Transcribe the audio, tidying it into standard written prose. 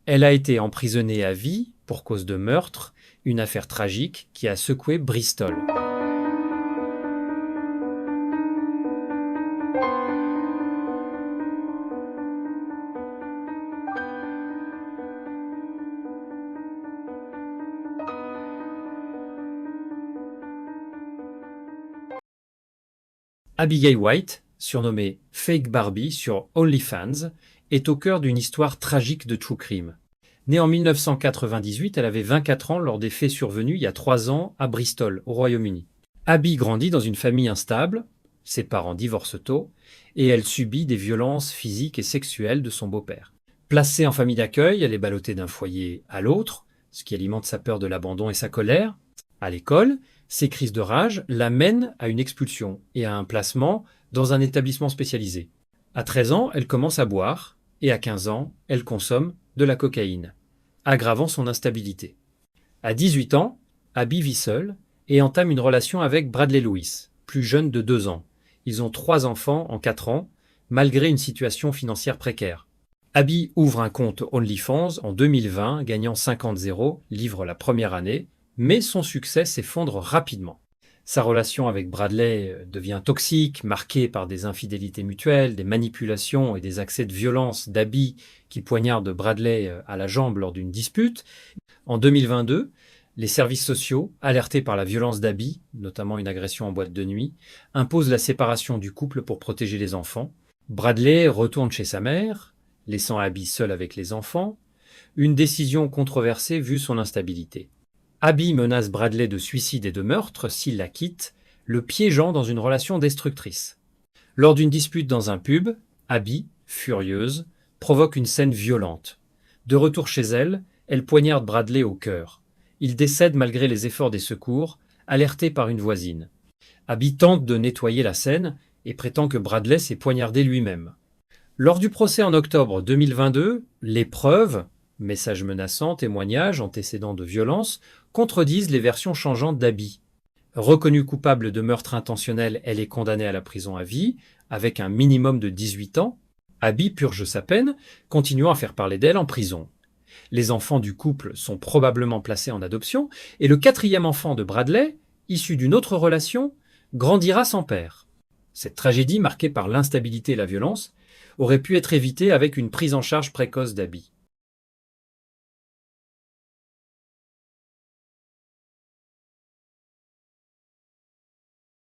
Elle a été emprisonnée à vie pour cause de meurtre, une affaire tragique qui a secoué Bristol. Abigail White, surnommée Fake Barbie sur OnlyFans, est au cœur d'une histoire tragique de true crime. Née en 1998, elle avait 24 ans lors des faits survenus il y a 3 ans à Bristol, au Royaume-Uni. Abby grandit dans une famille instable, ses parents divorcent tôt, et elle subit des violences physiques et sexuelles de son beau-père. Placée en famille d'accueil, elle est ballottée d'un foyer à l'autre, ce qui alimente sa peur de l'abandon et sa colère. À l'école, ses crises de rage l'amènent à une expulsion et à un placement dans un établissement spécialisé. À 13 ans, elle commence à boire et à 15 ans, elle consomme de la cocaïne, aggravant son instabilité. À 18 ans, Abby vit seule et entame une relation avec Bradley Lewis, plus jeune de 2 ans. Ils ont 3 enfants en 4 ans, malgré une situation financière précaire. Abby ouvre un compte OnlyFans en 2020, gagnant 50 livres la première année, mais son succès s'effondre rapidement. Sa relation avec Bradley devient toxique, marquée par des infidélités mutuelles, des manipulations et des accès de violence d'Abby qui poignarde Bradley à la jambe lors d'une dispute. En 2022, les services sociaux, alertés par la violence d'Abby, notamment une agression en boîte de nuit, imposent la séparation du couple pour protéger les enfants. Bradley retourne chez sa mère, laissant Abby seule avec les enfants, une décision controversée vu son instabilité. Abby menace Bradley de suicide et de meurtre s'il la quitte, le piégeant dans une relation destructrice. Lors d'une dispute dans un pub, Abby, furieuse, provoque une scène violente. De retour chez elle, elle poignarde Bradley au cœur. Il décède malgré les efforts des secours, alerté par une voisine. Abby tente de nettoyer la scène et prétend que Bradley s'est poignardé lui-même. Lors du procès en octobre 2022, les preuves, messages menaçants, témoignages, antécédents de violence, contredisent les versions changeantes d'Abby. Reconnue coupable de meurtre intentionnel, elle est condamnée à la prison à vie, avec un minimum de 18 ans. Abby purge sa peine, continuant à faire parler d'elle en prison. Les enfants du couple sont probablement placés en adoption, et le 4e enfant de Bradley, issu d'une autre relation, grandira sans père. Cette tragédie, marquée par l'instabilité et la violence, aurait pu être évitée avec une prise en charge précoce d'Abby.